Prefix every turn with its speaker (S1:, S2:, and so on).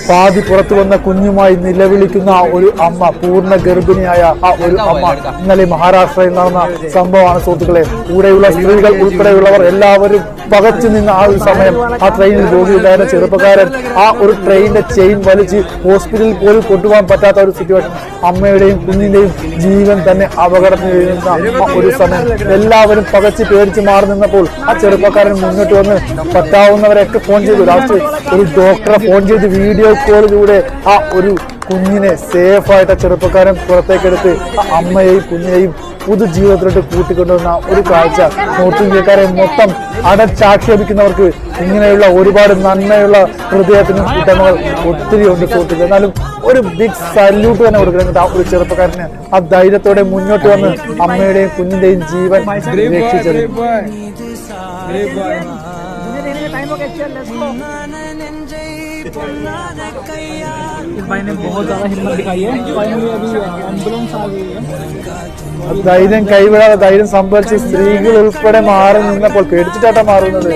S1: പാതി പുറത്തു വന്ന കുഞ്ഞുമായി നിലവിളിക്കുന്ന ഒരു അമ്മ, പൂർണ്ണ ഗർഭിണിയായ ആ ഒരു അമ്മ. ഇന്നലെ മഹാരാഷ്ട്രയിൽ നടന്ന സംഭവമാണ് സുഹൃത്തുക്കളെ. കൂടെയുള്ള സ്ത്രീകൾ ഉൾപ്പെടെയുള്ളവർ എല്ലാവരും പകച്ചു നിന്ന ആ ഒരു സമയം, ആ ട്രെയിനിൽ രോഗിയുണ്ടായിരുന്ന ചെറുപ്പക്കാരൻ ആ ഒരു ട്രെയിനിന്റെ ചെയിൻ വലിച്ച് ഹോസ്പിറ്റലിൽ പോലും കൊണ്ടുപോകാൻ പറ്റാത്ത ഒരു സിറ്റുവേഷൻ. അമ്മയുടെയും കുഞ്ഞിന്റെയും ജീവൻ തന്നെ അപകടത്തിൽ വീഴുന്ന ആ ഒരു സമയം എല്ലാവരും പകച്ച് പേടിച്ച് മാറി നിന്നപ്പോൾ ആ ചെറുപ്പക്കാരൻ മുന്നോട്ട് വന്ന് പറ്റാവുന്നവരെയൊക്കെ ഫോൺ ചെയ്തു. ലാസ്റ്റ് ഒരു ഡോക്ടറെ ഫോൺ ചെയ്ത് വീഡിയോ കോളിലൂടെ ആ ഒരു കുഞ്ഞിനെ സേഫായിട്ട് ചെറുപ്പക്കാരൻ പുറത്തേക്കെടുത്ത് ആ അമ്മയെയും കുഞ്ഞിനെയും പുതുജീവിതത്തിലോട്ട് കൂട്ടിക്കൊണ്ടുവന്ന ഒരു കാഴ്ച നോർത്ത് ഇന്ത്യക്കാരെ മൊത്തം അടച്ചാക്ഷേപിക്കുന്നവർക്ക് ഇങ്ങനെയുള്ള ഒരുപാട് നന്മയുള്ള ഹൃദയത്തിന് ഉടമകൾ ഒത്തിരി ഉണ്ട് സുഹൃത്തുക്കൾ. എന്നാലും ഒരു ബിഗ് സല്യൂട്ട് തന്നെ കൊടുക്കുന്നത് ആ ഒരു ചെറുപ്പക്കാരന് ആ ധൈര്യത്തോടെ മുന്നോട്ട് വന്ന് അമ്മയുടെയും കുഞ്ഞിന്റെയും ജീവൻ രക്ഷിച്ചത്. ധൈര്യം കൈവിടാതെ ധൈര്യം സംഭരിച്ച് സ്ത്രീകൾ ഉൾപ്പെടെ മാറി നിന്നപ്പോൾ പേടിച്ചിട്ടാണ് മാറുന്നത്.